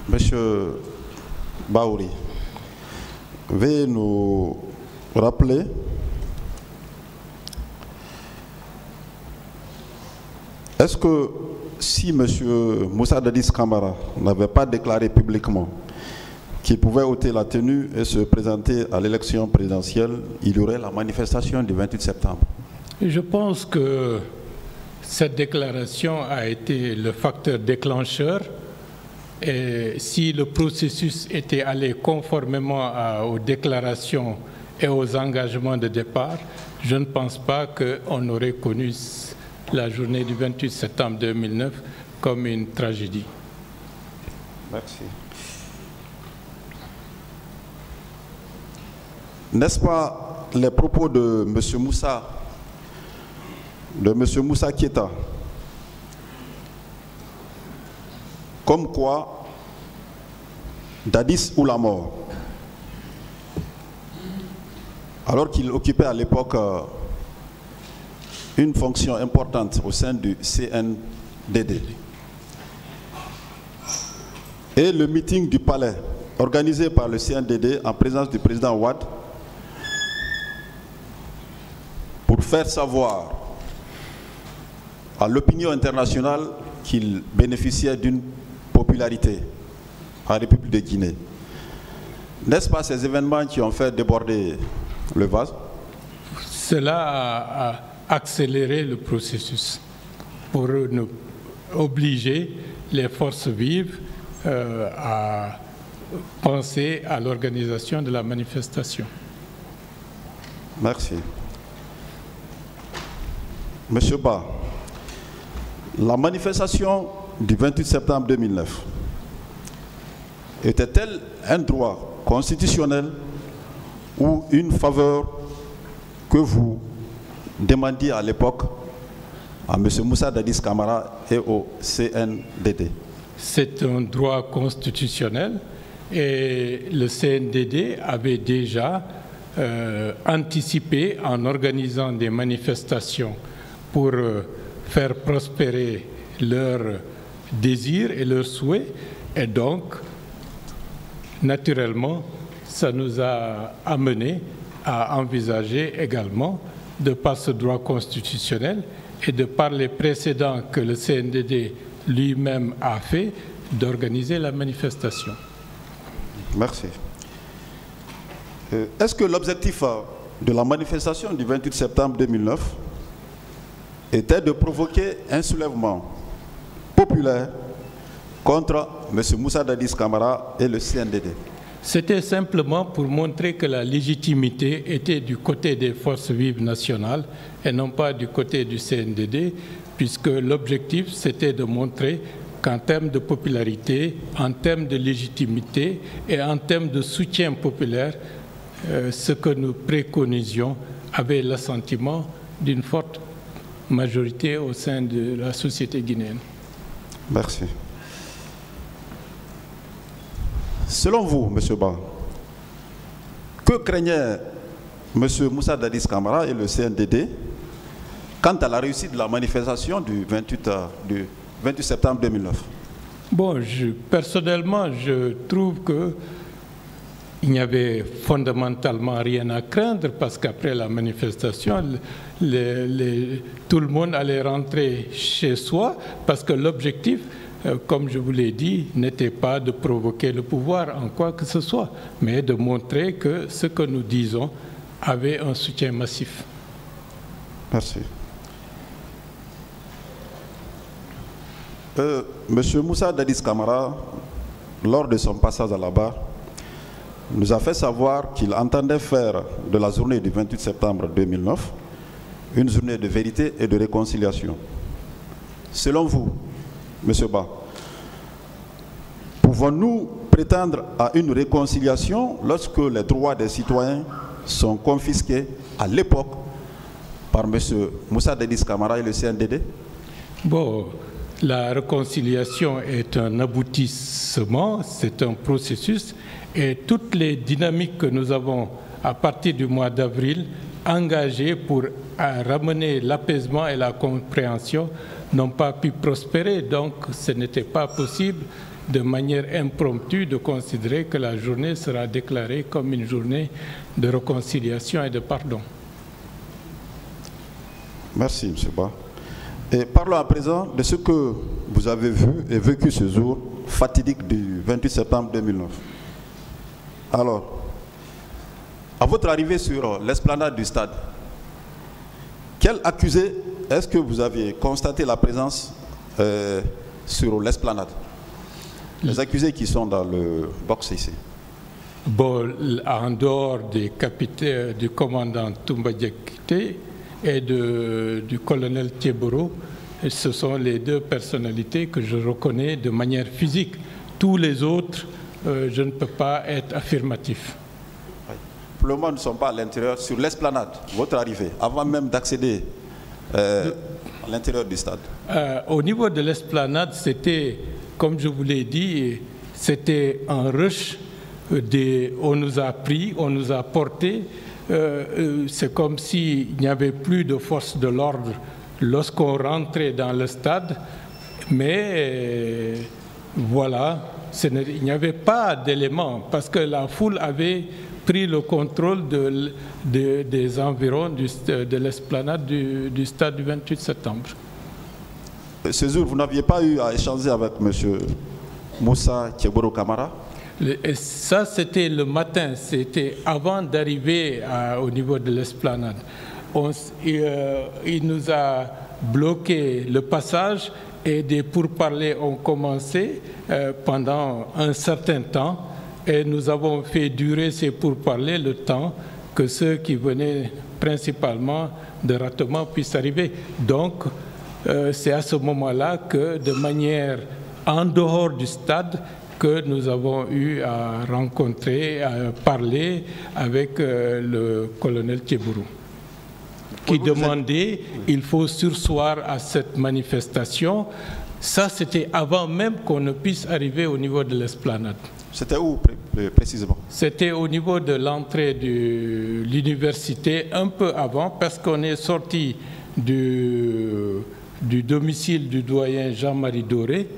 Monsieur Baouri, veuillez nous rappeler est-ce que si M. Moussa Dadis Camara n'avait pas déclaré publiquement qu'il pouvait ôter la tenue et se présenter à l'élection présidentielle, il y aurait la manifestation du 28 septembre? Je pense que cette déclaration a été le facteur déclencheur. Et si le processus était allé conformément aux déclarations et aux engagements de départ, je ne pense pas qu'on aurait connu la journée du 28 septembre 2009 comme une tragédie. Merci. N'est-ce pas les propos de M. Moussa Keita, comme quoi Dadis ou la mort, alors qu'il occupait à l'époque une fonction importante au sein du CNDD. Et le meeting du palais organisé par le CNDD en présence du président Ouad pour faire savoir à l'opinion internationale qu'il bénéficiait d'une popularité en République de Guinée. N'est-ce pas ces événements qui ont fait déborder le vase? Cela a accéléré le processus pour nous obliger les forces vives à penser à l'organisation de la manifestation. Merci. Monsieur Ba, la manifestation du 28 septembre 2009 était-elle un droit constitutionnel ou une faveur que vous demandiez à l'époque à M. Moussa Dadis Camara et au CNDD? C'est un droit constitutionnel et le CNDD avait déjà anticipé en organisant des manifestations pour faire prospérer leurs désirs et leurs souhaits. Et donc, naturellement, ça nous a amené à envisager également, de par ce droit constitutionnel et de par les précédents que le CNDD lui-même a fait, d'organiser la manifestation. Merci. Est-ce que l'objectif de la manifestation du 28 septembre 2009 était de provoquer un soulèvement populaire contre M. Moussa Dadis Camara et le CNDD? C'était simplement pour montrer que la légitimité était du côté des forces vives nationales et non pas du côté du CNDD, puisque l'objectif c'était de montrer qu'en termes de popularité, en termes de légitimité et en termes de soutien populaire, ce que nous préconisions avait l'assentiment d'une forte majorité au sein de la société guinéenne. Merci. Selon vous, M. Ba, que craignaient M. Moussa Dadis Camara et le CNDD quant à la réussite de la manifestation du 28 septembre 2009? Bon, personnellement, je trouve qu'il n'y avait fondamentalement rien à craindre parce qu'après la manifestation, tout le monde allait rentrer chez soi parce que l'objectif, comme je vous l'ai dit, n'était pas de provoquer le pouvoir en quoi que ce soit, mais de montrer que ce que nous disons avait un soutien massif. Merci. Monsieur Moussa Dadis Camara, lors de son passage à la barre, nous a fait savoir qu'il entendait faire de la journée du 28 septembre 2009 une journée de vérité et de réconciliation. Selon vous, M. Ba, pouvons-nous prétendre à une réconciliation lorsque les droits des citoyens sont confisqués à l'époque par M. Moussa Dadis Camara et le CNDD? Bon, la réconciliation est un aboutissement, c'est un processus et toutes les dynamiques que nous avons à partir du mois d'avril engagées pour ramener l'apaisement et la compréhension n'ont pas pu prospérer. Donc, ce n'était pas possible de manière impromptue de considérer que la journée sera déclarée comme une journée de réconciliation et de pardon. Merci, M. Ba. Et parlons à présent de ce que vous avez vu et vécu ce jour fatidique du 28 septembre 2009. Alors, à votre arrivée sur l'esplanade du stade, quel accusé est-ce que vous aviez constaté la présence sur l'esplanade? Les accusés qui sont dans le box ici. Bon, en dehors des capitaines, du commandant Toumba Diakité et du colonel Thieboro, ce sont les deux personnalités que je reconnais de manière physique. Tous les autres, je ne peux pas être affirmatif. Oui. Pour le moment, nous ne sommes pas à l'intérieur, sur l'esplanade, votre arrivée, avant même d'accéder à l'intérieur du stade. Au niveau de l'esplanade, c'était, comme je vous l'ai dit, c'était un rush. On nous a pris, on nous a portés. C'est comme s'il n'y avait plus de force de l'ordre lorsqu'on rentrait dans le stade. Mais voilà, il n'y avait pas d'éléments parce que la foule avait pris le contrôle des environs de l'esplanade du stade du 28 septembre. Ce jour, vous n'aviez pas eu à échanger avec M. Moussa Thieboro Camara? Et ça, c'était le matin, c'était avant d'arriver au niveau de l'esplanade. Il nous a bloqué le passage et des pourparlers ont commencé pendant un certain temps et nous avons fait durer ces pourparlers le temps que ceux qui venaient principalement de Ratoma puissent arriver. Donc, c'est à ce moment-là que, de manière en dehors du stade, que nous avons eu à rencontrer, à parler avec le colonel Thieboro, qui demandait il faut surseoir à cette manifestation. Ça, c'était avant même qu'on ne puisse arriver au niveau de l'esplanade. C'était où précisément? C'était au niveau de l'entrée de l'université, un peu avant, parce qu'on est sorti du domicile du doyen Jean-Marie Doré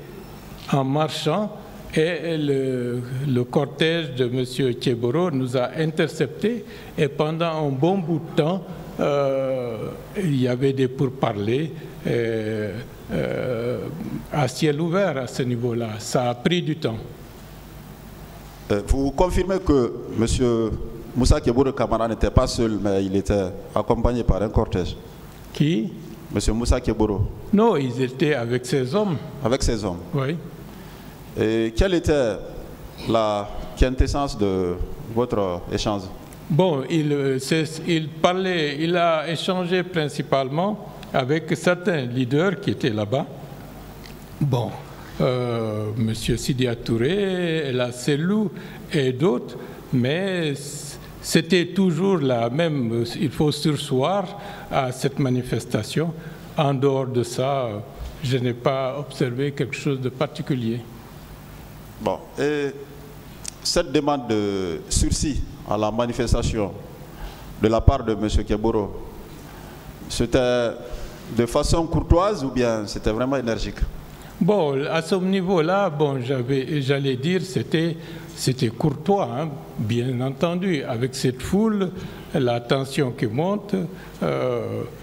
en marchant. Et le cortège de M. Thieboro nous a interceptés et pendant un bon bout de temps, il y avait des pourparlers à ciel ouvert à ce niveau-là. Ça a pris du temps. Vous confirmez que M. Moussa Thieboro Camara n'était pas seul, mais il était accompagné par un cortège? Qui? M. Moussa Thieboro. Non, ils étaient avec ses hommes. Avec ses hommes? Oui. Et quelle était la quintessence de votre échange? Bon, il a échangé principalement avec certains leaders qui étaient là-bas. Bon, M. Sidia Touré, la Selou et d'autres, mais c'était toujours la même, il faut surseoir à cette manifestation. En dehors de ça, je n'ai pas observé quelque chose de particulier. Bon, et cette demande de sursis à la manifestation de la part de M. Thieboro, c'était de façon courtoise ou bien c'était vraiment énergique? Bon, à ce niveau-là, bon, j'allais dire c'était courtois, hein, bien entendu, avec cette foule, la tension qui monte,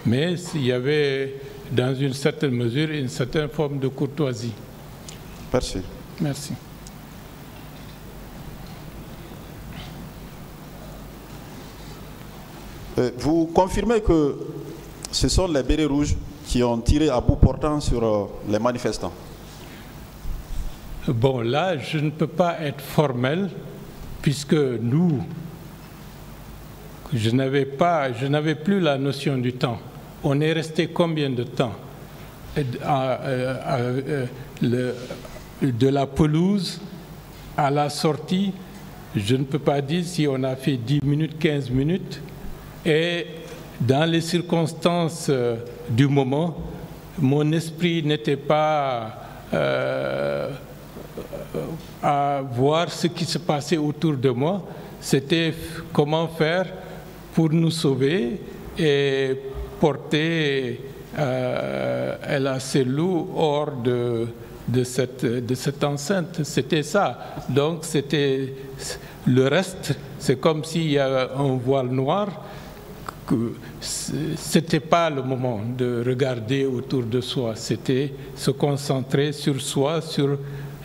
mais il y avait dans une certaine mesure une certaine forme de courtoisie. Merci. Merci. Vous confirmez que ce sont les bérets rouges qui ont tiré à bout portant sur les manifestants? Bon, là, je ne peux pas être formel, puisque je n'avais plus la notion du temps. On est resté combien de temps de la pelouse à la sortie? Je ne peux pas dire si on a fait 10 minutes, 15 minutes. Et dans les circonstances du moment, mon esprit n'était pas à voir ce qui se passait autour de moi. C'était comment faire pour nous sauver et porter elle a ses loups hors de cette enceinte. C'était ça. Donc c'était le reste, c'est comme s'il y a un voile noir. C'était pas le moment de regarder autour de soi. C'était se concentrer sur soi, sur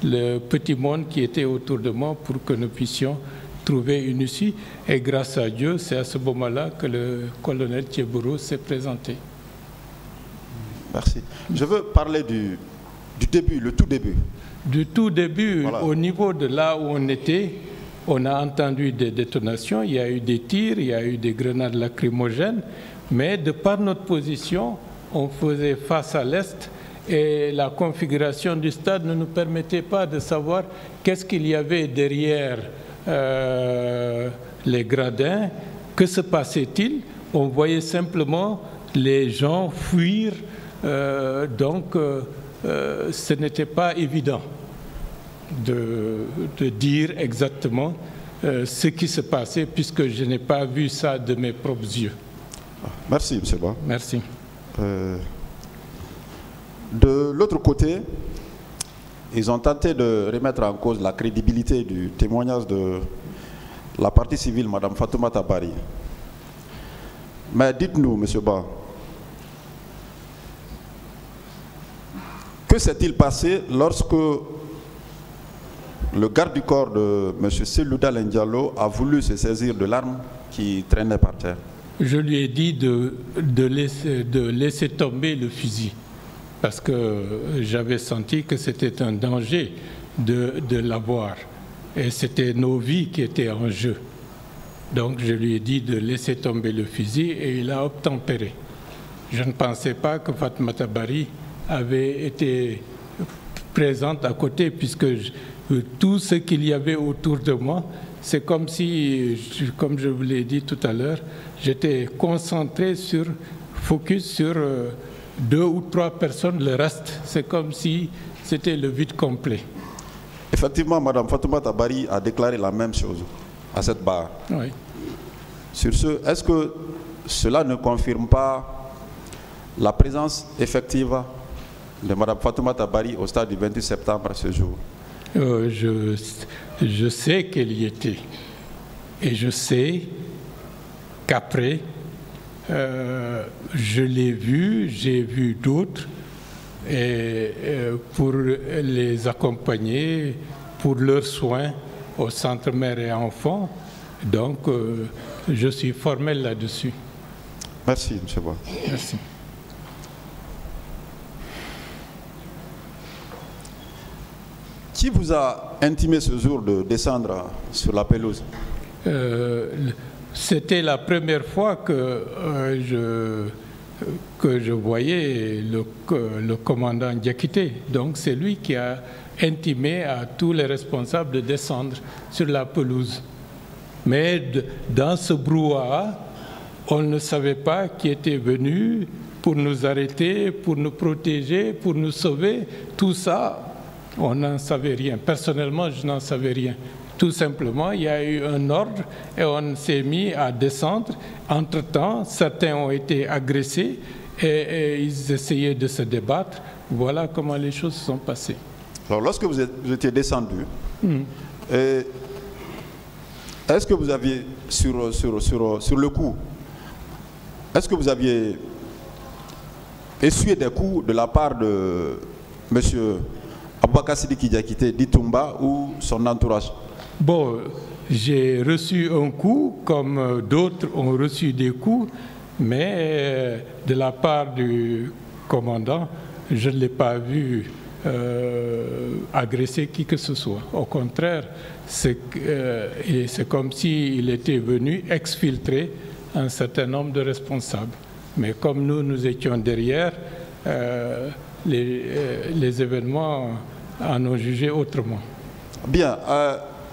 le petit monde qui était autour de moi pour que nous puissions trouver une issue. Et grâce à Dieu, c'est à ce moment-là que le colonel Thiebourou s'est présenté. Merci. Je veux parler du début, le tout début. Du tout début, voilà. Au niveau de là où on était, on a entendu des détonations, il y a eu des tirs, il y a eu des grenades lacrymogènes, mais de par notre position, on faisait face à l'est et la configuration du stade ne nous permettait pas de savoir qu'est-ce qu'il y avait derrière les gradins, que se passait-il. On voyait simplement les gens fuir, donc ce n'était pas évident de dire exactement ce qui se passait, puisque je n'ai pas vu ça de mes propres yeux. Merci, M. Ba. Merci. De l'autre côté, ils ont tenté de remettre en cause la crédibilité du témoignage de la partie civile, Mme Fatoumata Bari. Mais dites-nous, M. Ba, que s'est-il passé lorsque le garde du corps de M. Selouda Diallo a voulu se saisir de l'arme qui traînait par terre? Je lui ai dit de laisser tomber le fusil, parce que j'avais senti que c'était un danger de l'avoir. Et c'était nos vies qui étaient en jeu. Donc je lui ai dit de laisser tomber le fusil et il a obtempéré. Je ne pensais pas que Fatoumata Bari avait été présente à côté, puisque tout ce qu'il y avait autour de moi, c'est comme si, comme je vous l'ai dit tout à l'heure, j'étais concentré focus sur 2 ou 3 personnes. Le reste, c'est comme si c'était le vide complet. Effectivement, Mme Fatoumata Bari a déclaré la même chose à cette barre. Oui. Sur ce, est-ce que cela ne confirme pas la présence effective de Mme Fatoumata Bari au stade du 28 septembre ce jour? Je sais qu'elle y était. Et je sais qu'après, je l'ai vue, j'ai vu d'autres, et pour les accompagner, pour leurs soins au centre mère et enfants. Donc, je suis formel là-dessus. Merci, M. Ba. Merci. Qui vous a intimé ce jour de descendre sur la pelouse? C'était la première fois que je voyais le commandant Diakité. Donc c'est lui qui a intimé à tous les responsables de descendre sur la pelouse. Mais dans ce brouhaha, on ne savait pas qui était venu pour nous arrêter, pour nous protéger, pour nous sauver. Tout ça, on n'en savait rien. Personnellement, je n'en savais rien. Tout simplement, il y a eu un ordre et on s'est mis à descendre. Entre-temps, certains ont été agressés et ils essayaient de se débattre. Voilà comment les choses se sont passées. Alors, lorsque vous étiez descendu, est-ce que vous aviez, sur le coup, est-ce que vous aviez essuyé des coups de la part de M. Aboubakar Sidiki Diakité d'Itumba ou son entourage? Bon, j'ai reçu un coup, comme d'autres ont reçu des coups, mais de la part du commandant, je ne l'ai pas vu agresser qui que ce soit. Au contraire, c'est comme s'il était venu exfiltrer un certain nombre de responsables. Mais comme nous étions derrière, les événements en ont jugé autrement. Bien.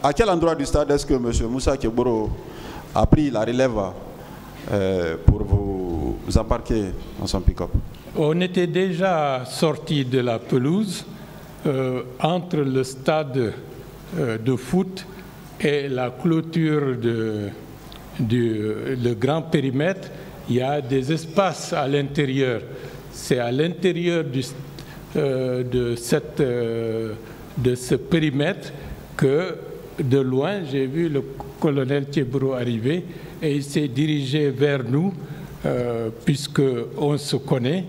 À quel endroit du stade est-ce que M. Moussa Thiebourou a pris la relève pour vous embarquer dans son pick-up? On était déjà sorti de la pelouse entre le stade de foot et la clôture le grand périmètre. Il y a des espaces à l'intérieur. c'est à l'intérieur de ce périmètre que, de loin, j'ai vu le colonel Thiebro arriver et il s'est dirigé vers nous, puisqu'on se connaît,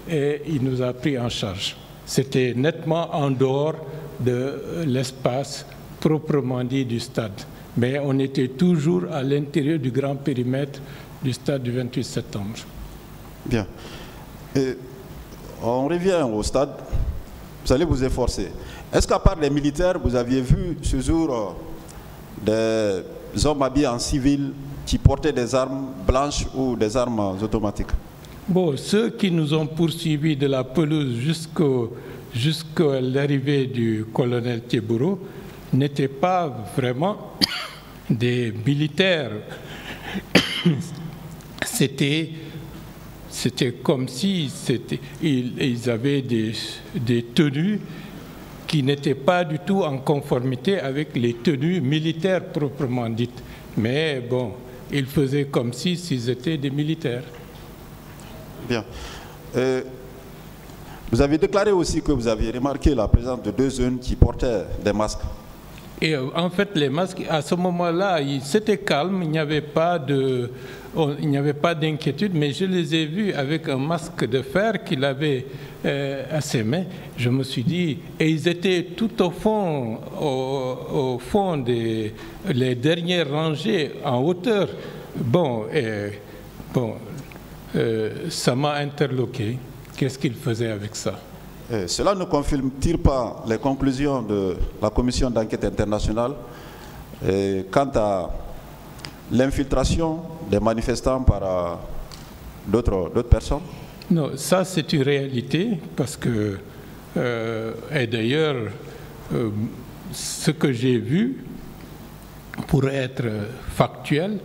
et il nous a pris en charge. C'était nettement en dehors de l'espace proprement dit du stade. Mais on était toujours à l'intérieur du grand périmètre du stade du 28 septembre. Bien. Et on revient au stade. Vous allez vous efforcer. Est-ce qu'à part les militaires, vous aviez vu ce jour des hommes habillés en civil qui portaient des armes blanches ou des armes automatiques? Bon, ceux qui nous ont poursuivis de la pelouse jusqu'à l'arrivée du colonel Thiebro n'étaient pas vraiment des militaires. C'était comme si ils avaient des tenues qui n'étaient pas du tout en conformité avec les tenues militaires proprement dites. Mais bon, ils faisaient comme s'ils étaient des militaires. Bien. Vous avez déclaré aussi que vous aviez remarqué la présence de 2 jeunes qui portaient des masques. Et en fait, les masques, à ce moment-là, c'était calme, il n'y avait pas d'inquiétude, mais je les ai vus avec un masque de fer qu'il avait à ses mains. Je me suis dit, et ils étaient tout au fond les dernières rangées en hauteur. Ça m'a interloqué. Qu'est-ce qu'il faisait avec ça? Cela ne confirme-t-il pas les conclusions de la commission d'enquête internationale quant à l'infiltration des manifestants par d'autres personnes? Non, ça c'est une réalité parce que, et d'ailleurs, ce que j'ai vu, pour être factuel,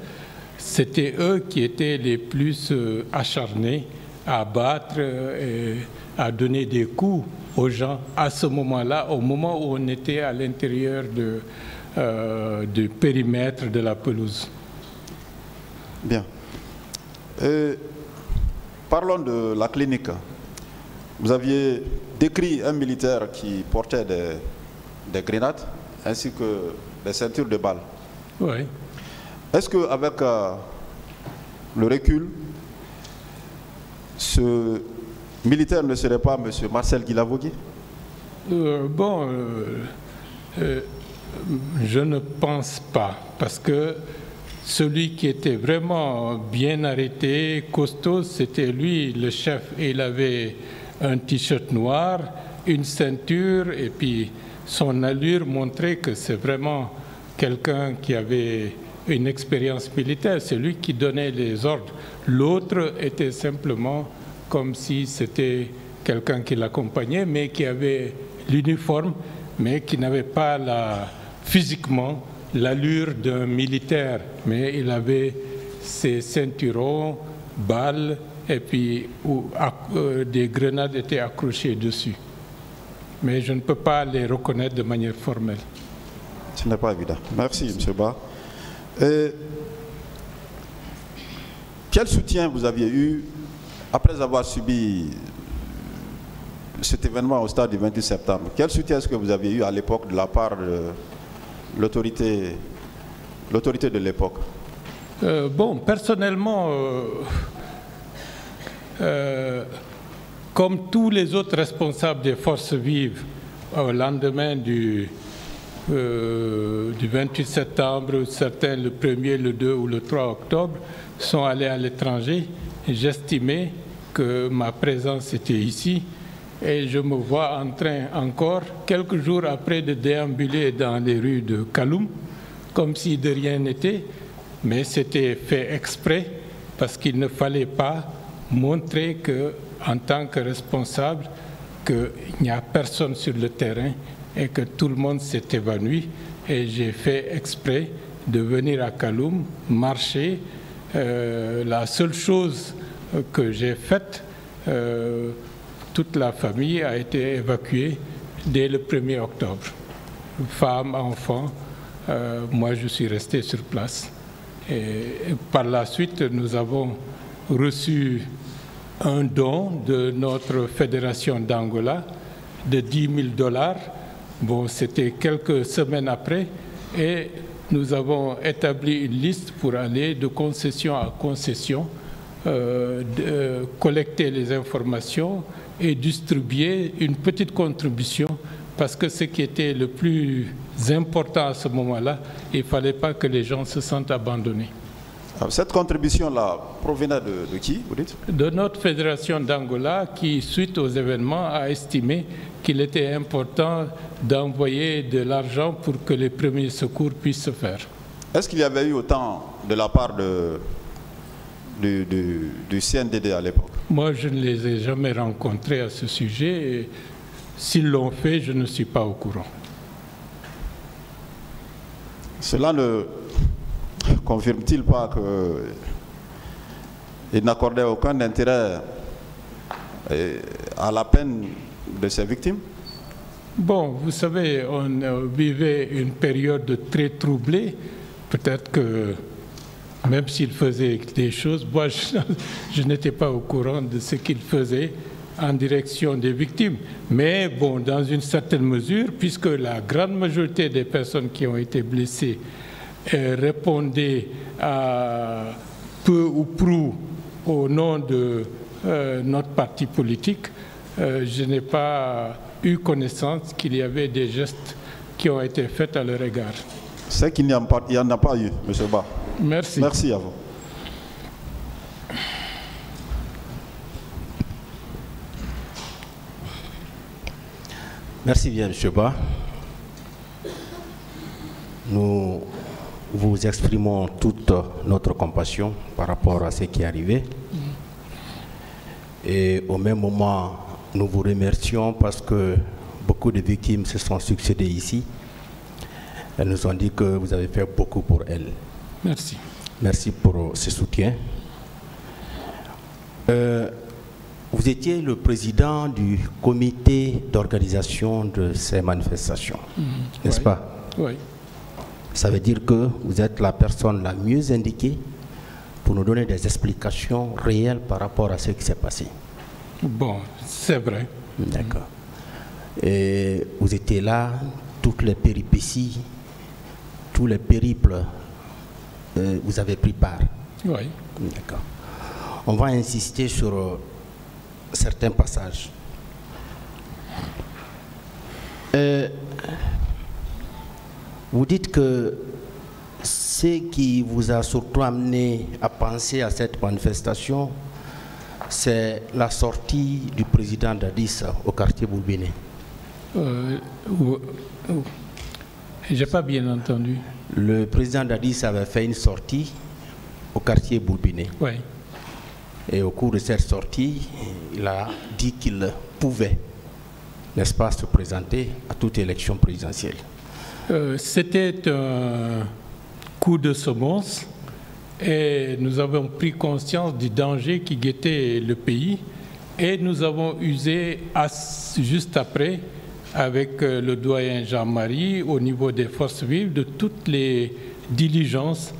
c'était eux qui étaient les plus acharnés à battre et à donner des coups aux gens à ce moment-là, au moment où on était à l'intérieur du périmètre de la pelouse. Bien. Parlons de la clinique. Vous aviez décrit un militaire qui portait des grenades ainsi que des ceintures de balles. Oui. Est-ce qu'avec le recul, ce militaire ne serait pas M. Marcel Guilavogui? Je ne pense pas, parce que celui qui était vraiment bien arrêté, costaud, c'était lui, le chef. Et il avait un t-shirt noir, une ceinture, et puis son allure montrait que c'est vraiment quelqu'un qui avait une expérience militaire. C'est lui qui donnait les ordres. L'autre était simplement comme si c'était quelqu'un qui l'accompagnait, mais qui avait l'uniforme, mais qui n'avait pas physiquement l'allure d'un militaire. Mais il avait ses ceinturons, balles, et puis des grenades étaient accrochées dessus. Mais je ne peux pas les reconnaître de manière formelle. Ce n'est pas évident. Merci, M. Ba. Quel soutien vous aviez eu après avoir subi cet événement au stade du 28 septembre? Quel soutien est-ce que vous aviez eu à l'époque de la part de l'autorité de l'époque? Personnellement, comme tous les autres responsables des forces vives, au lendemain du 28 septembre, certains le 1er, le 2 ou le 3 octobre, sont allés à l'étranger. J'estimais que ma présence était ici et je me vois en train encore, quelques jours après, de déambuler dans les rues de Kaloum, comme si de rien n'était, mais c'était fait exprès parce qu'il ne fallait pas montrer que, en tant que responsable, qu'il n'y a personne sur le terrain et que tout le monde s'est évanoui. Et j'ai fait exprès de venir à Kaloum, marcher. La seule chose que j'ai faite, toute la famille a été évacuée dès le 1er octobre. Femmes, enfants, moi je suis resté sur place. Et par la suite, nous avons reçu un don de notre fédération d'Angola de $10 000. Bon, c'était quelques semaines après et nous avons établi une liste pour aller de concession à concession, collecter les informations et distribuer une petite contribution parce que ce qui était le plus important à ce moment-là, il ne fallait pas que les gens se sentent abandonnés. Cette contribution-là provenait de qui, vous dites? De notre fédération d'Angola qui, suite aux événements, a estimé qu'il était important d'envoyer de l'argent pour que les premiers secours puissent se faire. Est-ce qu'il y avait eu autant de la part du CNDD à l'époque? Moi, je ne les ai jamais rencontrés à ce sujet. Et s'ils l'ont fait, je ne suis pas au courant. Cela ne confirme-t-il pas qu'il n'accordait aucun intérêt à la peine de ses victimes? Bon, vous savez, on vivait une période très troublée. Peut-être que même s'il faisait des choses, moi je n'étais pas au courant de ce qu'il faisait en direction des victimes. Mais bon, dans une certaine mesure, puisque la grande majorité des personnes qui ont été blessées répondaient à peu ou prou au nom de notre parti politique, je n'ai pas eu connaissance qu'il y avait des gestes qui ont été faits à leur égard. C'est qu'il n'y en a pas eu, M. Ba. Merci. Merci à vous. Merci bien, M. Ba. Nous vous exprimons toute notre compassion par rapport à ce qui est arrivé. Et au même moment, nous vous remercions parce que beaucoup de victimes se sont succédées ici. Elles nous ont dit que vous avez fait beaucoup pour elles. Merci. Merci pour ce soutien. Vous étiez le président du comité d'organisation de ces manifestations, n'est-ce pas? Oui. Ça veut dire que vous êtes la personne la mieux indiquée pour nous donner des explications réelles par rapport à ce qui s'est passé. Bon, c'est vrai. D'accord. Et vous étiez là, toutes les péripéties, tous les périples, vous avez pris part. Oui. D'accord. On va insister sur certains passages. Vous dites que ce qui vous a surtout amené à penser à cette manifestation, c'est la sortie du président Dadis au quartier Boulbiné. J'ai pas bien entendu. Le président Dadis avait fait une sortie au quartier Boulbiné. Oui. Et au cours de cette sortie, il a dit qu'il pouvait, n'est-ce pas, se présenter à toute élection présidentielle. C'était un coup de semonce et nous avons pris conscience du danger qui guettait le pays et nous avons usé juste après avec le doyen Jean-Marie au niveau des forces vives de toutes les diligences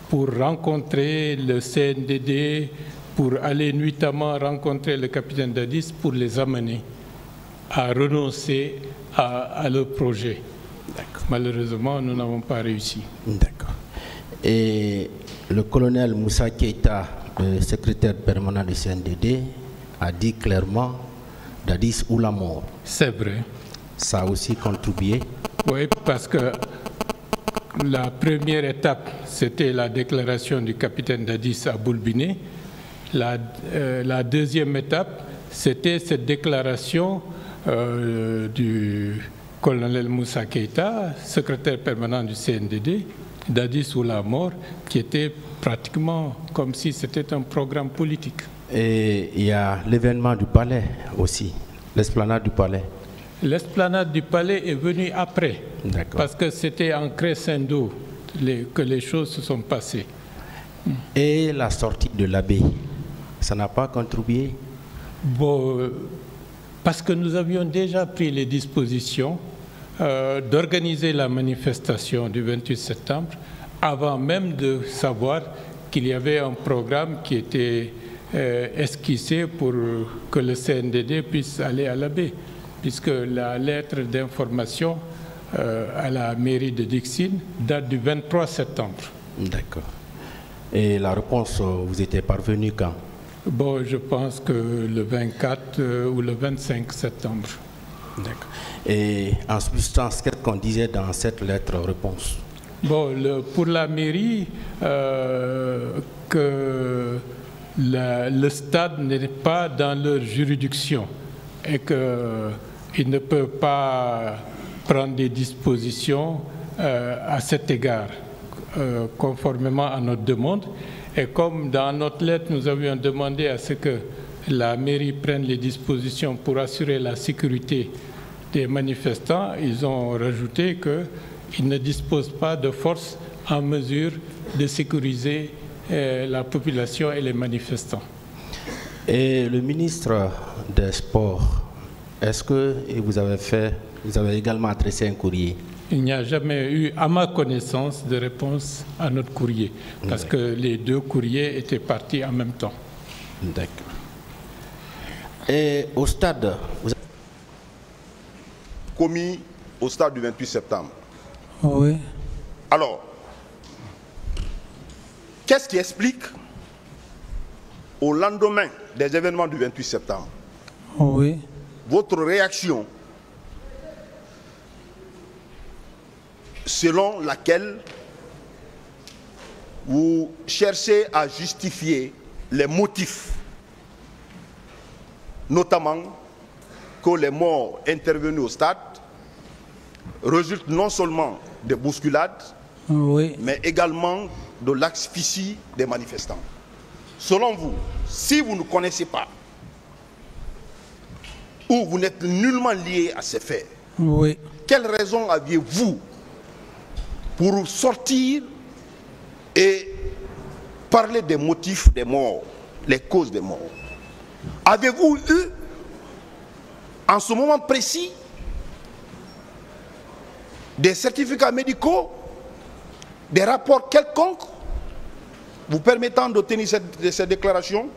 pour rencontrer le CNDD, pour aller nuitamment rencontrer le capitaine Dadis pour les amener à renoncer à leur projet. Malheureusement, nous n'avons pas réussi. D'accord. Et le colonel Moussa Keïta, le secrétaire permanent du CNDD, a dit clairement Dadis ou la mort. C'est vrai. Ça a aussi contribué. Oui, parce que la première étape, c'était la déclaration du capitaine Dadis à Boulbiné. La deuxième étape, c'était cette déclaration du colonel Moussa Keïta, secrétaire permanent du CNDD, Dadis ou la mort, qui était pratiquement comme si c'était un programme politique. Et il y a l'événement du palais aussi, l'esplanade du palais. L'esplanade du palais est venue après, parce que c'était en crescendo que les choses se sont passées. Et la sortie de l'abbé, ça n'a pas contribué? Bon, parce que nous avions déjà pris les dispositions d'organiser la manifestation du 28 septembre avant même de savoir qu'il y avait un programme qui était esquissé pour que le CNDD puisse aller à la baie, puisque la lettre d'information à la mairie de Dixine date du 23 septembre. D'accord. Et la réponse, vous était parvenue quand? Bon, je pense que le 24 ou le 25 septembre. D'accord. Et en substance, qu'est-ce qu'on disait dans cette lettre-réponse? Bon, pour la mairie, que le stade n'est pas dans leur juridiction et qu'ils ne peuvent pas prendre des dispositions à cet égard, conformément à notre demande. Et comme dans notre lettre, nous avions demandé à ce que la mairie prenne les dispositions pour assurer la sécurité des manifestants, ils ont rajouté qu'ils ne disposent pas de force en mesure de sécuriser la population et les manifestants. Et le ministre des Sports, est-ce que vous avez également adressé un courrier? Il n'y a jamais eu, à ma connaissance, de réponse à notre courrier, parce que les deux courriers étaient partis en même temps. D'accord. Et au stade, vous avez commis au stade du 28 septembre. Oui. Alors, qu'est-ce qui explique, au lendemain des événements du 28 septembre, oui, votre réaction selon laquelle vous cherchez à justifier les motifs, notamment que les morts intervenus au stade résultent non seulement des bousculades, oui, mais également de l'asphyxie des manifestants. Selon vous, si vous ne connaissez pas ou vous n'êtes nullement lié à ces faits, oui, quelle raison aviez-vous pour sortir et parler des motifs des morts, les causes des morts? Avez-vous eu, en ce moment précis, des certificats médicaux, des rapports quelconques vous permettant d'obtenir cette déclaration?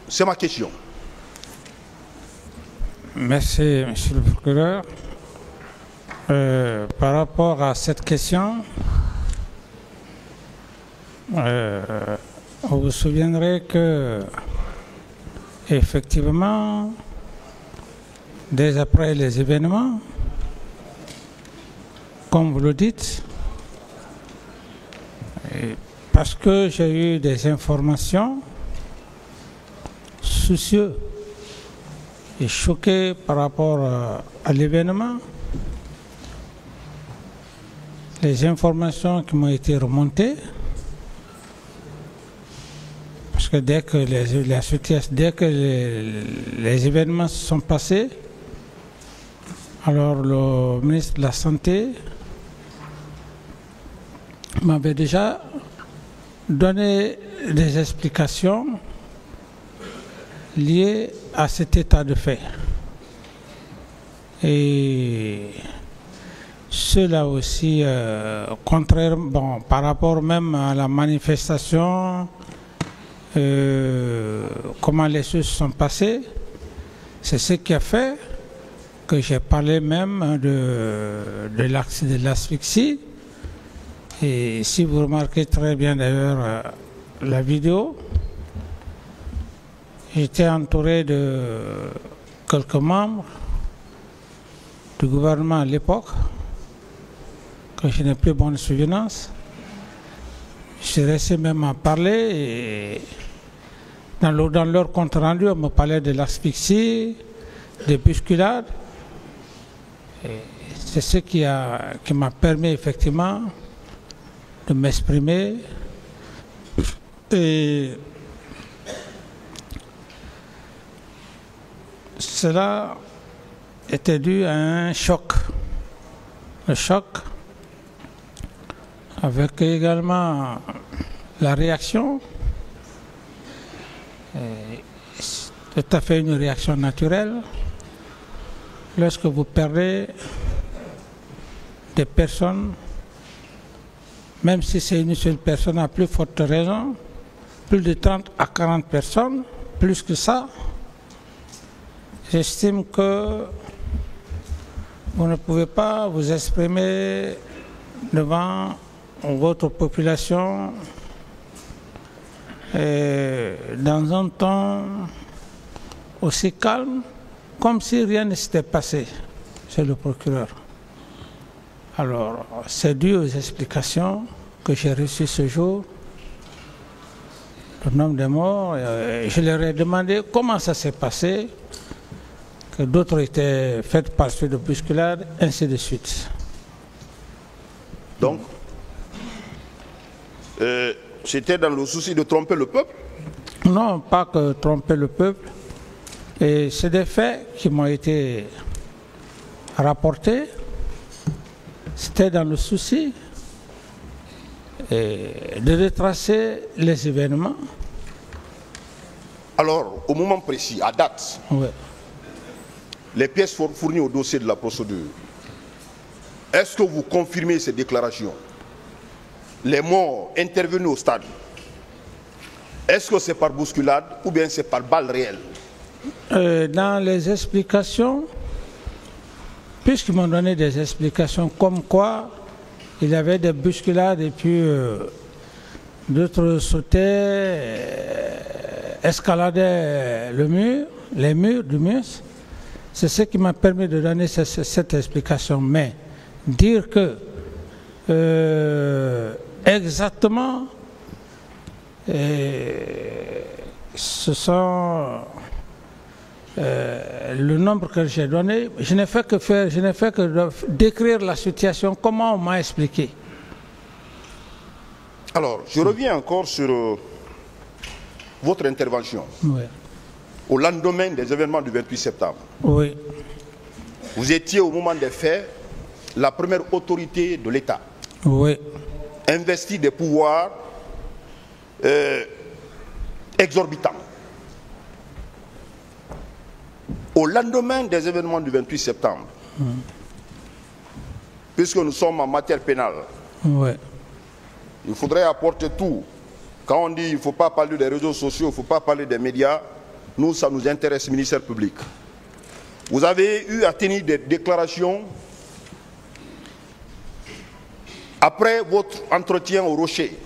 C'est ma question. Merci, monsieur le procureur. Par rapport à cette question, vous vous souviendrez que, effectivement, dès après les événements, comme vous le dites, parce que j'ai eu des informations, soucieux et choqué par rapport à l'événement, les informations qui m'ont été remontées, parce que dès que les événements se sont passés, alors le ministre de la Santé m'avait déjà donné des explications liées à cet état de fait. Et cela aussi, contrairement, par rapport même à la manifestation, comment les choses sont passées, c'est ce qui a fait que j'ai parlé même de l'asphyxie. Et si vous remarquez très bien d'ailleurs la vidéo, j'étais entouré de quelques membres du gouvernement à l'époque, que je n'ai plus bonne souvenance. Je suis resté même à parler et dans leur compte rendu, on me parlait de l'asphyxie, des bousculades. C'est ce qui m'a permis effectivement de m'exprimer. Et cela était dû à un choc. Le choc, avec également la réaction, tout à fait une réaction naturelle. Lorsque vous perdez des personnes, même si c'est une seule personne, à plus forte raison, plus de 30 à 40 personnes, plus que ça, j'estime que vous ne pouvez pas vous exprimer devant votre population dans un ton aussi calme, comme si rien ne s'était passé chez le procureur. Alors, c'est dû aux explications que j'ai reçues ce jour, le nombre de morts. Je leur ai demandé comment ça s'est passé, que d'autres étaient faites par suite de bousculade, ainsi de suite. Donc, c'était dans le souci de tromper le peuple? Non, pas que tromper le peuple. Et c'est des faits qui m'ont été rapportés. C'était dans le souci de retracer les événements. Alors, au moment précis, à date, Oui. les pièces fournies au dossier de la procédure, est-ce que vous confirmez ces déclarations? Les morts intervenus au stade, est-ce que c'est par bousculade ou bien c'est par balle réelle? Dans les explications, puisqu'ils m'ont donné des explications comme quoi il y avait des bousculades et puis d'autres sautaient, escaladaient le mur, les murs du mur, c'est ce qui m'a permis de donner cette explication. Mais dire que exactement ce sont le nombre que j'ai donné, je n'ai fait que décrire la situation, comment on m'a expliqué. Alors, je reviens encore sur votre intervention. Oui. Au lendemain des événements du 28 septembre. Oui. Vous étiez au moment des faits la première autorité de l'État. Oui. Investie des pouvoirs exorbitants. Au lendemain des événements du 28 septembre, puisque nous sommes en matière pénale, Oui. il faudrait apporter tout. Quand on dit qu'il ne faut pas parler des réseaux sociaux, il ne faut pas parler des médias, nous, ça nous intéresse, ministère public. Vous avez eu à tenir des déclarations après votre entretien au Rocher,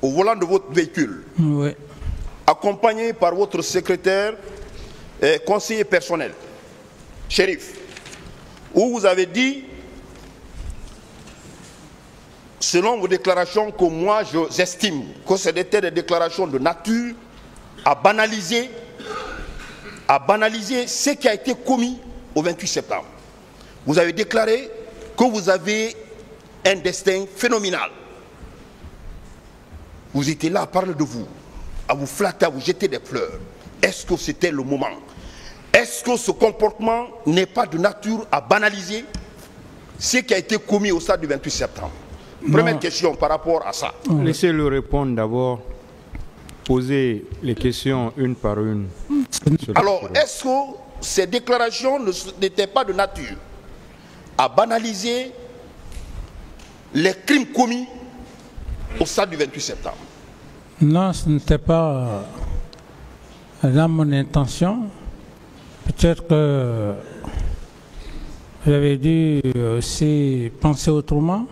au volant de votre véhicule, Oui. accompagné par votre secrétaire et conseiller personnel, shérif, où vous avez dit, selon vos déclarations, que moi j'estime que c'était des déclarations de nature à banaliser ce qui a été commis au 28 septembre. Vous avez déclaré que vous avez un destin phénoménal. Vous étiez là à parler de vous, à vous flatter, à vous jeter des fleurs. Est-ce que c'était le moment? Est-ce que ce comportement n'est pas de nature à banaliser ce qui a été commis au stade du 28 septembre? Première question par rapport à ça. Laissez-le répondre d'abord. Posez les questions une par une. Alors, est-ce que ces déclarations n'étaient pas de nature à banaliser les crimes commis au stade du 28 septembre? Non, ce n'était pas dans mon intention. Peut-être que j'avais dû aussi penser autrement,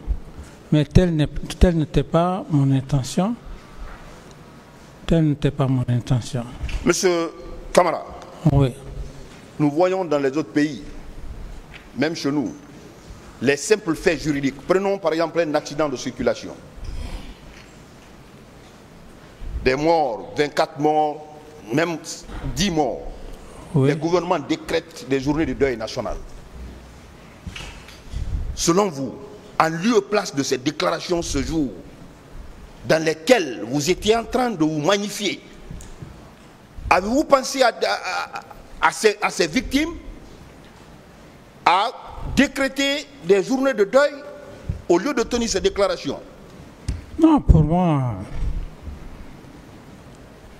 mais telle n'était pas mon intention. Telle n'était pas mon intention. Monsieur Camara, Oui. nous voyons dans les autres pays, même chez nous, les simples faits juridiques. Prenons par exemple un accident de circulation. Des morts, 24 morts, même 10 morts. Oui. Les gouvernements décrètent des journées de deuil national. Selon vous, en lieu et place de ces déclarations ce jour, dans lesquelles vous étiez en train de vous magnifier, avez-vous pensé à ces victimes, à décréter des journées de deuil au lieu de tenir ces déclarations? Non, pour moi,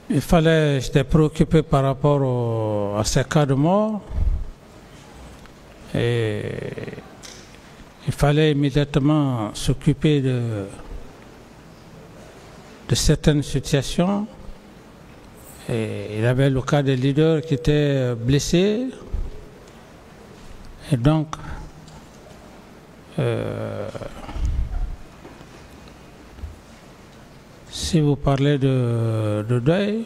j'étais préoccupé par rapport à ces cas de mort. Et il fallait immédiatement s'occuper de certaines situations Et il y avait le cas des leaders qui étaient blessés. Et donc, si vous parlez de deuil,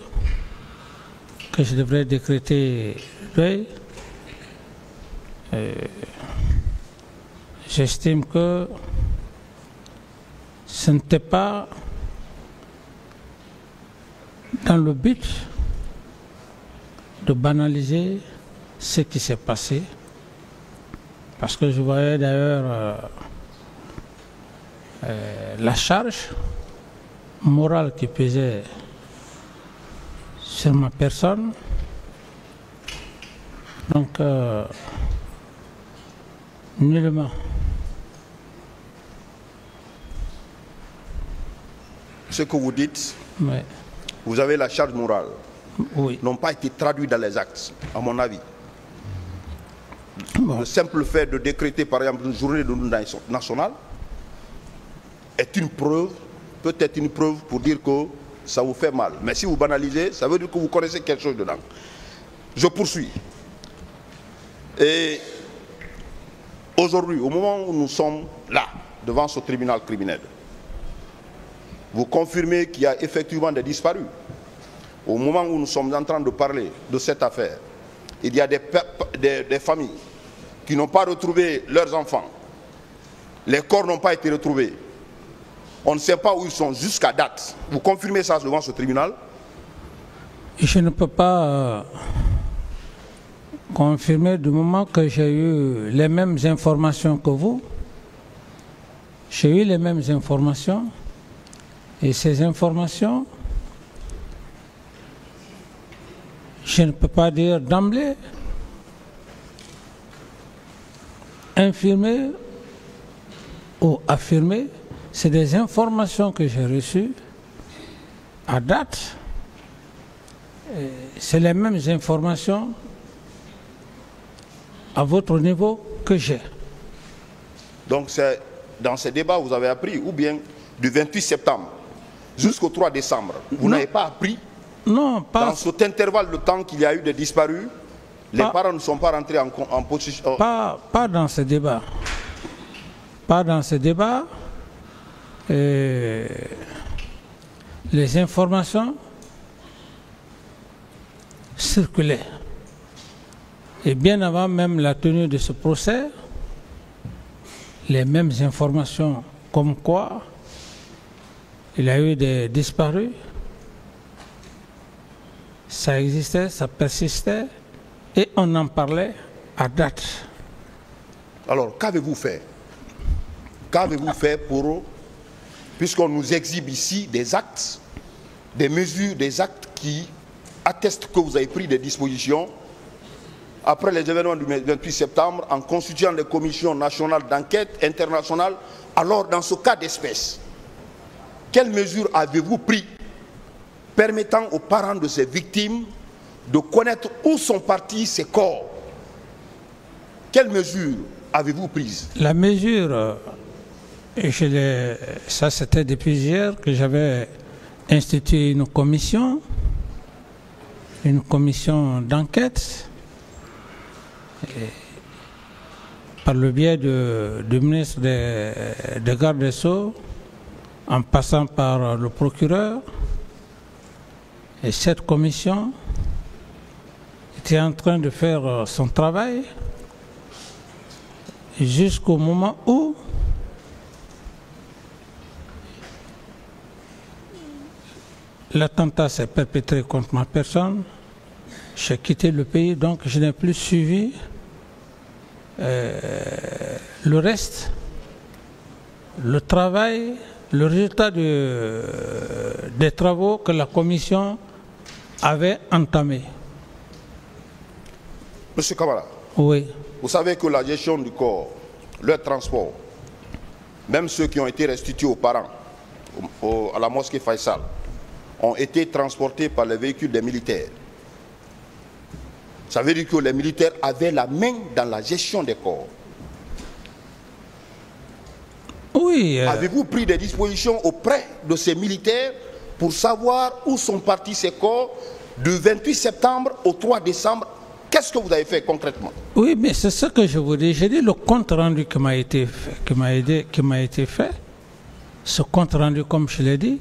que je devrais décréter deuil, j'estime que ce n'était pas dans le but de banaliser ce qui s'est passé, parce que je voyais d'ailleurs la charge morale qui pesait sur ma personne. Donc, nullement. Ce que vous dites, Oui. vous avez la charge morale, Oui. n'ont pas été traduits dans les actes, à mon avis. Bon. Le simple fait de décréter, par exemple, une journée de l'Union nationale est une preuve, peut-être une preuve pour dire que ça vous fait mal. Mais si vous banalisez, ça veut dire que vous connaissez quelque chose dedans. Je poursuis. Et aujourd'hui, au moment où nous sommes là, devant ce tribunal criminel, vous confirmez qu'il y a effectivement des disparus. Au moment où nous sommes en train de parler de cette affaire, il y a des familles qui n'ont pas retrouvé leurs enfants. Les corps n'ont pas été retrouvés. On ne sait pas où ils sont jusqu'à date. Vous confirmez ça devant ce tribunal? Je ne peux pas confirmer du moment que j'ai eu les mêmes informations que vous. J'ai eu les mêmes informations. Et ces informations, je ne peux pas dire d'emblée, infirmer ou affirmer. C'est des informations que j'ai reçues à date. C'est les mêmes informations à votre niveau que j'ai. Donc c'est dans ces débats vous avez appris, ou bien du 28 septembre jusqu'au 3 décembre, vous n'avez pas appris? Non, pas. Dans cet intervalle de temps qu'il y a eu des disparus, les parents ne sont pas rentrés en position... Pas dans ce débat. Pas dans ce débat. Les informations circulaient. Et bien avant même la tenue de ce procès, les mêmes informations comme quoi il y a eu des disparus, ça existait, ça persistait, et on en parlait à date. Alors, qu'avez-vous fait? Qu'avez-vous fait pour... Puisqu'on nous exhibe ici des actes, des mesures, des actes qui attestent que vous avez pris des dispositions après les événements du 28 septembre en constituant des commissions nationales d'enquête internationales. Alors, dans ce cas d'espèce, quelles mesures avez-vous pris permettant aux parents de ces victimes de connaître où sont partis ces corps? Quelles mesures avez-vous prises? La mesure, ça c'était depuis hier que j'avais institué une commission d'enquête par le biais du ministre des Gardes des Sceaux, en passant par le procureur. Et cette commission était en train de faire son travail jusqu'au moment où l'attentat s'est perpétré contre ma personne. J'ai quitté le pays, donc je n'ai plus suivi le reste, le travail, le résultat des travaux que la commission avait entamés. Monsieur Kamara, oui. Vous savez que la gestion du corps, leur transport, même ceux qui ont été restitués aux parents à la mosquée Faisal, ont été transportés par les véhicules des militaires. Ça veut dire que les militaires avaient la main dans la gestion des corps. Oui. Avez-vous pris des dispositions auprès de ces militaires pour savoir où sont partis ces corps du 28 septembre au 3 décembre, qu'est-ce que vous avez fait concrètement? Oui, mais c'est ce que je vous dis. J'ai dit le compte rendu qui m'a été fait, ce compte rendu, comme je l'ai dit,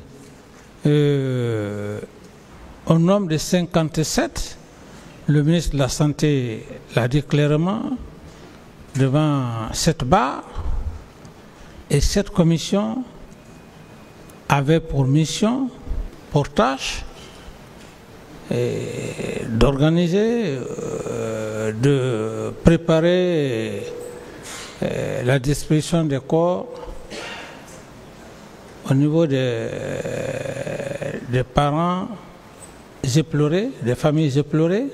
au nombre de 57, le ministre de la Santé l'a dit clairement devant cette barre, et cette commission avait pour mission, pour tâche, d'organiser, de préparer la distribution des corps au niveau des parents éplorés, des familles éplorées.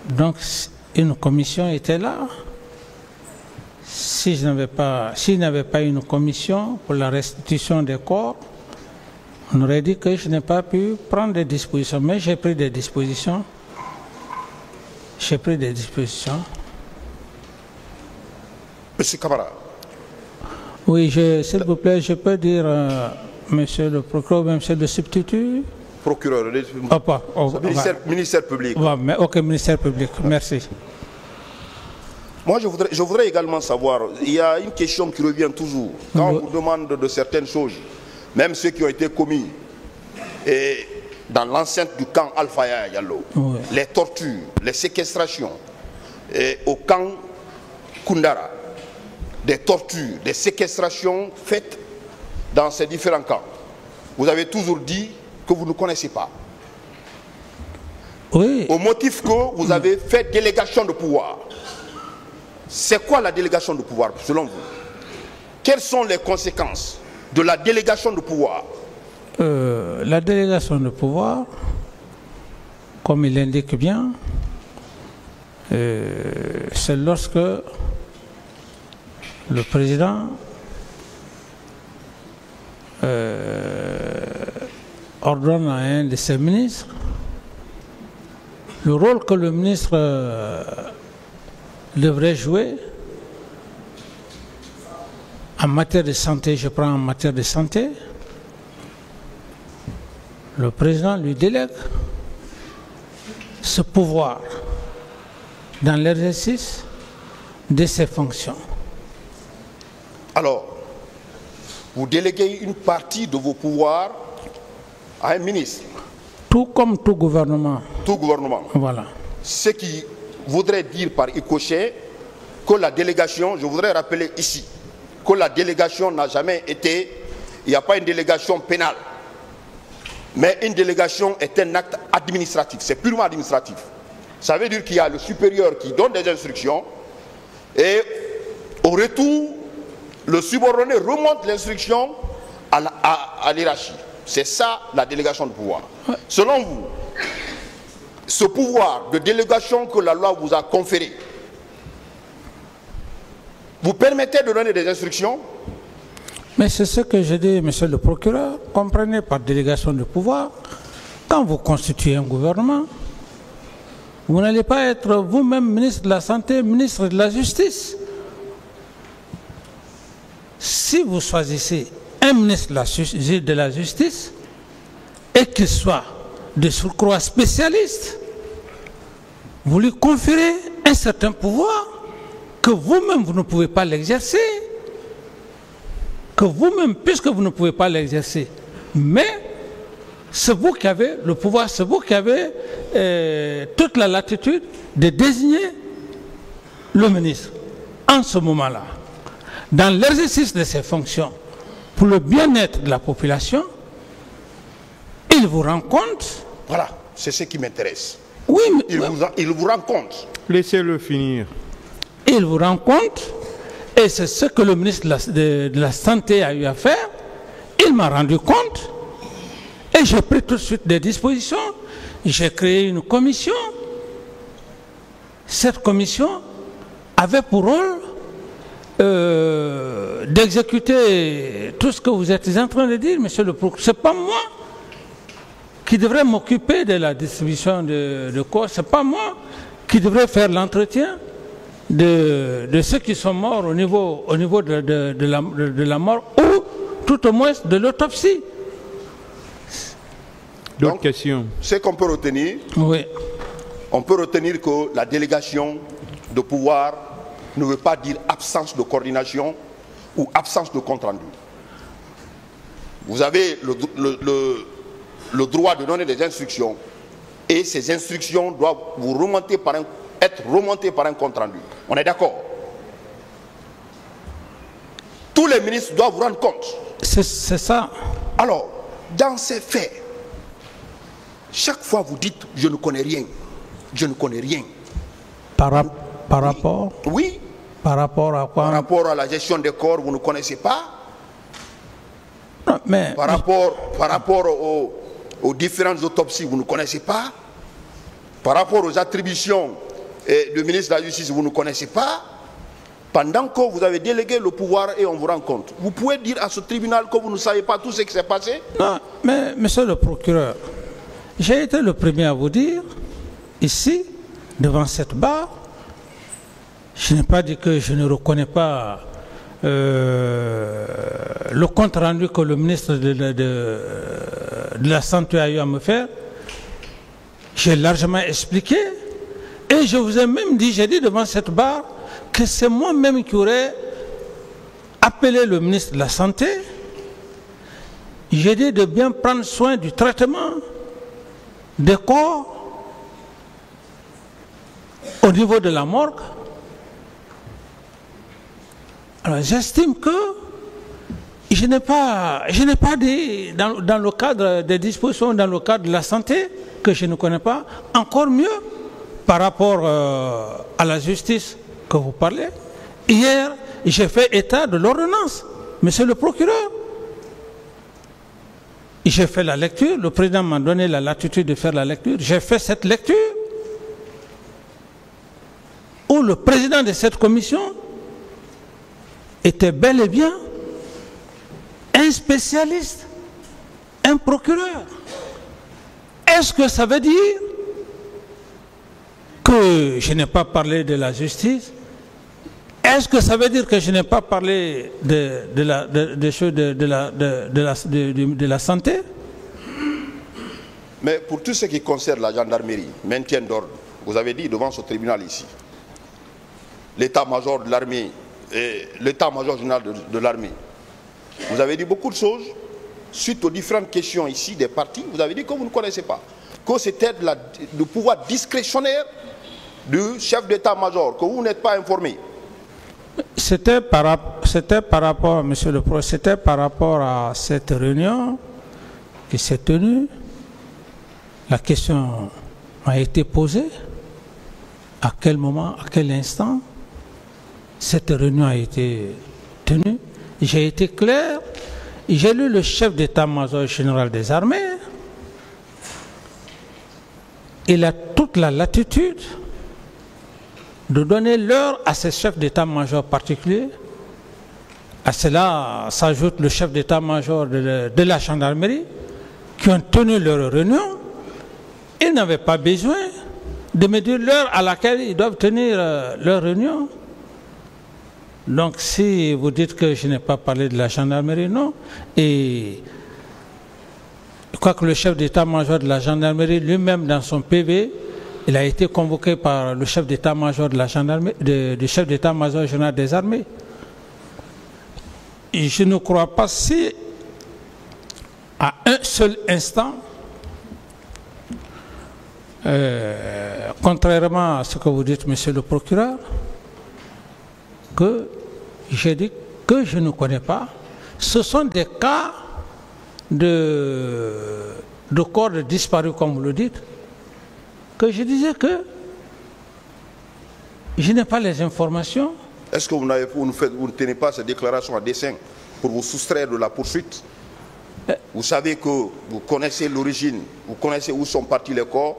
Donc une commission était là. S'il n'y avait pas une commission pour la restitution des corps, on aurait dit que je n'ai pas pu prendre des dispositions, mais j'ai pris des dispositions. J'ai pris des dispositions. Monsieur Camara. Oui, s'il vous plaît, je peux dire, monsieur le procureur, monsieur le substitut. Procureur, ministère public. Ok, ministère public, merci. Moi, je voudrais également savoir, il y a une question qui revient toujours. Quand on vous demande de certaines choses, même ceux qui ont été commis dans l'enceinte du camp Alpha Diallo, les tortures, les séquestrations, au camp Koundara, des tortures, des séquestrations faites dans ces différents camps. Vous avez toujours dit que vous ne connaissez pas. Oui. Au motif que vous avez fait délégation de pouvoir. C'est quoi la délégation de pouvoir selon vous? Quelles sont les conséquences de la délégation de pouvoir? La délégation de pouvoir, comme il l'indique bien, c'est lorsque le président ordonne à un de ses ministres, le rôle que le ministre devrait jouer en matière de santé, je prends en matière de santé, le président lui délègue ce pouvoir dans l'exercice de ses fonctions. Alors, vous déléguez une partie de vos pouvoirs à un ministre. Tout comme tout gouvernement. Tout gouvernement. Voilà. Ce qui voudrait dire par ricochet que la délégation, je voudrais rappeler ici, que la délégation n'a jamais été, il n'y a pas une délégation pénale, mais une délégation est un acte administratif, c'est purement administratif. Ça veut dire qu'il y a le supérieur qui donne des instructions et au retour, le subordonné remonte l'instruction à l'hiérarchie. C'est ça la délégation de pouvoir. Selon vous, ce pouvoir de délégation que la loi vous a conféré, vous permettez de donner des instructions? Mais c'est ce que je dis, monsieur le procureur. Comprenez par délégation de pouvoir, quand vous constituez un gouvernement, vous n'allez pas être vous-même ministre de la Santé, ministre de la Justice. Si vous choisissez un ministre de la Justice et qu'il soit de surcroît spécialiste, vous lui conférez un certain pouvoir que vous-même vous ne pouvez pas l'exercer, que vous-même, puisque vous ne pouvez pas l'exercer, mais c'est vous qui avez le pouvoir, c'est vous qui avez toute la latitude de désigner le ministre en ce moment-là. Dans l'exercice de ses fonctions, pour le bien-être de la population, il vous rend compte. Voilà, c'est ce qui m'intéresse. Oui, mais il vous rend compte. Laissez-le finir. Il vous rend compte, et c'est ce que le ministre de la Santé a eu à faire. Il m'a rendu compte, et j'ai pris tout de suite des dispositions. J'ai créé une commission. Cette commission avait pour rôle d'exécuter tout ce que vous êtes en train de dire, monsieur le procureur. Ce n'est pas moi qui devrais m'occuper de la distribution de corps, ce n'est pas moi qui devrais faire l'entretien de ceux qui sont morts au niveau de la mort, ou tout au moins de l'autopsie. D'autres questions? Ce qu'on peut retenir, Oui. on peut retenir que la délégation de pouvoir ne veut pas dire absence de coordination ou absence de compte-rendu. Vous avez le droit de donner des instructions et ces instructions doivent vous être remontées par un compte-rendu. On est d'accord? Tous les ministres doivent vous rendre compte. C'est ça. Alors, dans ces faits, chaque fois vous dites « je ne connais rien », je ne connais rien. Par rapport? Oui. Par rapport à quoi? Par rapport à la gestion des corps, vous ne connaissez pas. Non, mais, par rapport aux différentes autopsies, vous ne connaissez pas. Par rapport aux attributions du ministre de la Justice, vous ne connaissez pas. Pendant que vous avez délégué le pouvoir et on vous rend compte. Vous pouvez dire à ce tribunal que vous ne savez pas tout ce qui s'est passé? Non, mais monsieur le procureur, j'ai été le premier à vous dire, ici, devant cette barre, je n'ai pas dit que je ne reconnais pas le compte rendu que le ministre de la Santé a eu à me faire. J'ai largement expliqué et je vous ai même dit, j'ai dit devant cette barre, que c'est moi-même qui aurais appelé le ministre de la Santé. J'ai dit de bien prendre soin du traitement des corps au niveau de la morgue. Alors j'estime que je n'ai pas dit dans le cadre des dispositions, dans le cadre de la santé, que je ne connais pas, encore mieux par rapport à la justice que vous parlez. Hier, j'ai fait état de l'ordonnance, monsieur le procureur. J'ai fait la lecture, le président m'a donné la latitude de faire la lecture. J'ai fait cette lecture où le président de cette commission était bel et bien un spécialiste, un procureur. Est-ce que ça veut dire que je n'ai pas parlé de la justice? Est-ce que ça veut dire que je n'ai pas parlé de la santé? Mais pour tout ce qui concerne la gendarmerie, maintien d'ordre, vous avez dit devant ce tribunal ici, l'état-major de l'armée et l'état-major général de l'armée, vous avez dit beaucoup de choses suite aux différentes questions ici des partis. Vous avez dit que vous ne connaissez pas, que c'était le pouvoir discrétionnaire du chef d'état-major, que vous n'êtes pas informé. C'était par rapport, monsieur le président, c'était par rapport à cette réunion qui s'est tenue. La question a été posée. À quel moment, à quel instant cette réunion a été tenue? J'ai été clair. J'ai lu le chef d'état-major général des armées. Il a toute la latitude de donner l'heure à ces chefs d'état-major particuliers. À cela s'ajoute le chef d'état-major de la gendarmerie qui ont tenu leur réunion. Ils n'avaient pas besoin de me dire l'heure à laquelle ils doivent tenir leur réunion. Donc si vous dites que je n'ai pas parlé de la gendarmerie, non. Et je crois que le chef d'état-major de la gendarmerie lui-même dans son PV, il a été convoqué par le chef d'état-major de la gendarmerie, du chef d'état-major général des armées. Et je ne crois pas si, à un seul instant, contrairement à ce que vous dites, monsieur le procureur, que j'ai dit que je ne connais pas, ce sont des cas de corps disparus, comme vous le dites, que je disais que je n'ai pas les informations. Est-ce que vous ne tenez pas ces déclarations à dessein pour vous soustraire de la poursuite? Vous savez que vous connaissez l'origine, vous connaissez où sont partis les corps,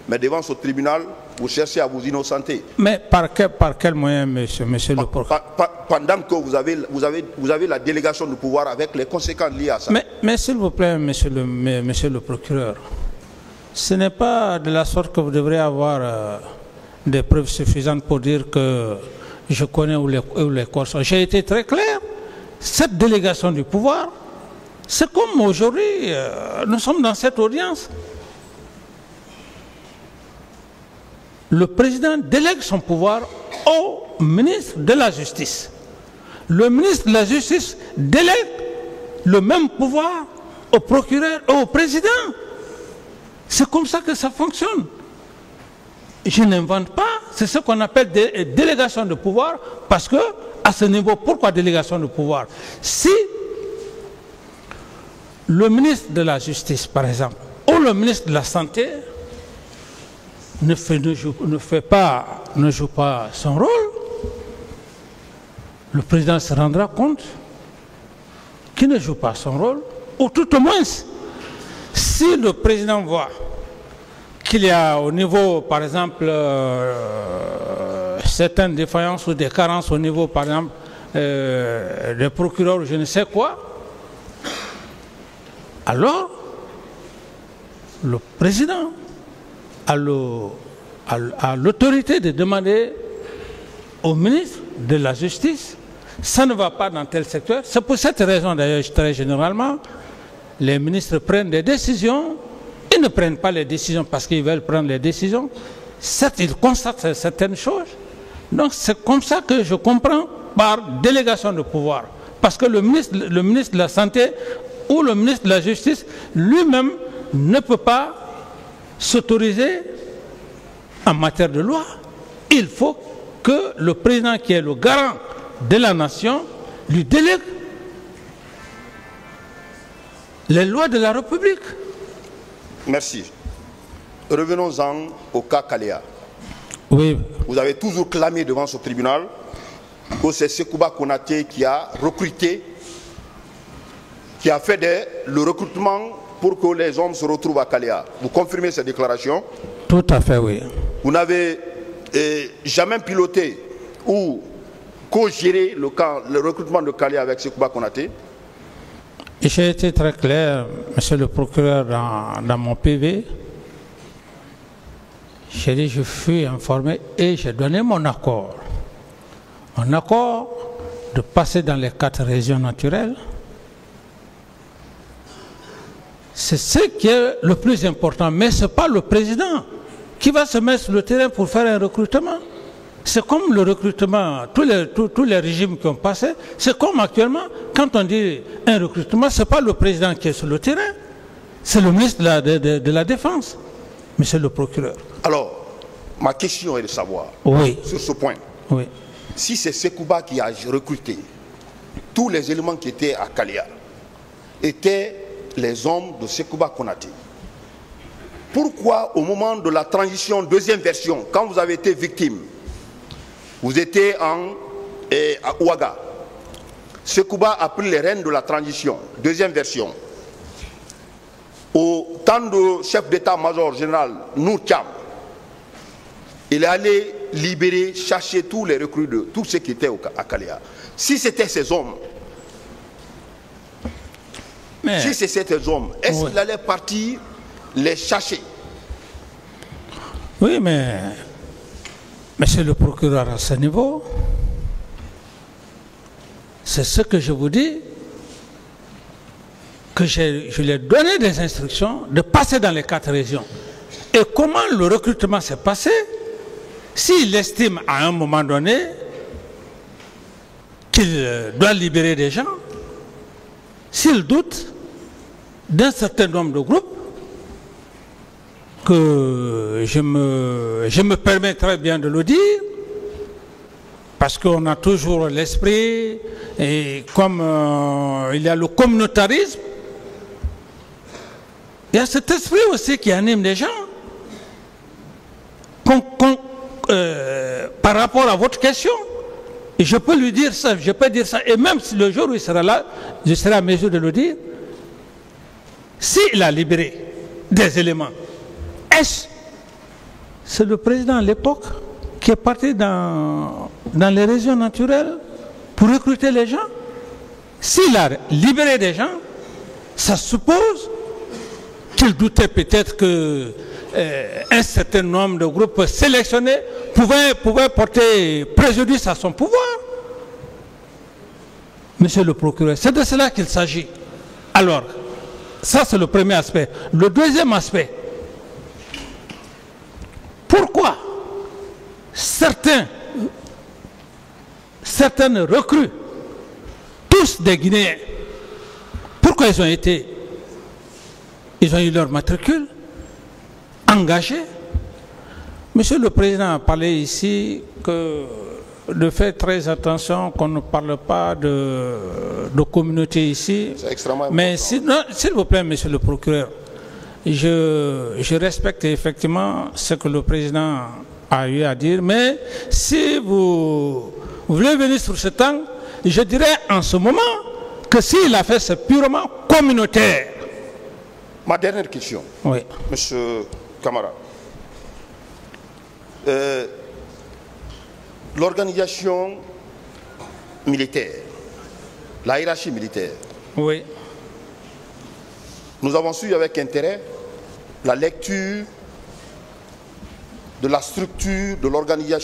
mais devant ce tribunal, vous cherchez à vous innocenter. Mais par quel moyen, monsieur le procureur? Pendant que vous avez la délégation du pouvoir avec les conséquences liées à ça. Mais s'il vous plaît, monsieur le procureur, ce n'est pas de la sorte que vous devrez avoir des preuves suffisantes pour dire que je connais où les corps sont. J'ai été très clair. Cette délégation du pouvoir C'est comme aujourd'hui, nous sommes dans cette audience. Le président délègue son pouvoir au ministre de la Justice. Le ministre de la Justice délègue le même pouvoir au procureur et au président. C'est comme ça que ça fonctionne. Je n'invente pas, c'est ce qu'on appelle des délégations de pouvoir, parce que, à ce niveau, pourquoi délégation de pouvoir? Si le ministre de la Justice, par exemple, ou le ministre de la Santé ne joue pas son rôle, le président se rendra compte qu'il ne joue pas son rôle, ou tout au moins, si le président voit qu'il y a au niveau, par exemple, certaines défaillances ou des carences au niveau, par exemple, des procureurs ou je ne sais quoi, alors le président a l'autorité de demander au ministre de la Justice, ça ne va pas dans tel secteur. C'est pour cette raison, d'ailleurs, très généralement, les ministres prennent des décisions. Ils ne prennent pas les décisions parce qu'ils veulent prendre les décisions. Certes, ils constatent certaines choses. Donc, c'est comme ça que je comprends par délégation de pouvoir. Parce que le ministre de la Santé ou le ministre de la Justice lui-même ne peut pas s'autoriser en matière de loi. Il faut que le président, qui est le garant de la nation, lui délègue les lois de la République. Merci. Revenons-en au cas Kaléa. Oui. Vous avez toujours clamé devant ce tribunal que c'est Sekouba Konaté qui a recruté, qui a fait le recrutement pour que les hommes se retrouvent à Kaléa. Vous confirmez cette déclaration? Tout à fait, oui. Vous n'avez jamais piloté ou co-géré le recrutement de Kaléa avec Sekouba Konaté? J'ai été très clair, monsieur le procureur, dans mon PV. J'ai dit, je fus informé et j'ai donné mon accord. Mon accord de passer dans les 4 régions naturelles. C'est ce qui est le plus important, mais ce n'est pas le président qui va se mettre sur le terrain pour faire un recrutement. C'est comme le recrutement, tous les régimes qui ont passé, c'est comme actuellement, quand on dit un recrutement, ce n'est pas le président qui est sur le terrain, c'est le ministre de la Défense, monsieur le procureur. Alors, ma question est de savoir, oui, sur ce point, oui, si c'est Sekouba qui a recruté, tous les éléments qui étaient à Kaléa étaient les hommes de Sekouba Konaté, pourquoi au moment de la transition, deuxième version, quand vous avez été victime, vous étiez à Ouaga, Sekouba a pris les rênes de la transition, deuxième version. Au temps de chef d'état-major général Nour Thiam, il est allé libérer, chercher tous les recrues de tous ceux qui étaient à Kaléa. Si c'était ces hommes, si c'était ces hommes, est-ce qu'il allait partir les chercher? Oui, mais monsieur le procureur, à ce niveau, c'est ce que je vous dis, que je lui ai donné des instructions de passer dans les 4 régions. Et comment le recrutement s'est passé? S'il estime à un moment donné qu'il doit libérer des gens, s'il doute d'un certain nombre de groupes, que je me permets très bien de le dire, parce qu'on a toujours l'esprit, et comme il y a le communautarisme, il y a cet esprit aussi qui anime les gens. Par rapport à votre question, et je peux lui dire ça, je peux dire ça, et même si le jour où il sera là, je serai à mesure de le dire, s'il a libéré des éléments, c'est le président à l'époque qui est parti dans les régions naturelles pour recruter les gens? S'il a libéré des gens, ça suppose qu'il doutait peut-être que un certain nombre de groupes sélectionnés pouvaient porter préjudice à son pouvoir. Monsieur le procureur, c'est de cela qu'il s'agit. Alors, ça c'est le premier aspect. Le deuxième aspect, pourquoi certaines recrues, tous des Guinéens, pourquoi ils ont eu leur matricule engagés? Monsieur le Président a parlé ici de faire très attention qu'on ne parle pas de communauté ici. C'est extrêmement important. Mais s'il vous plaît, Monsieur le Procureur, je respecte effectivement ce que le Président a eu à dire, mais si vous voulez venir sur ce temps, je dirais en ce moment que s'il a fait, c'est purement communautaire. Ma dernière question, oui. Monsieur Camara. L'organisation militaire, la hiérarchie militaire. Oui. Nous avons suivi avec intérêt la lecture de la structure de l'organisation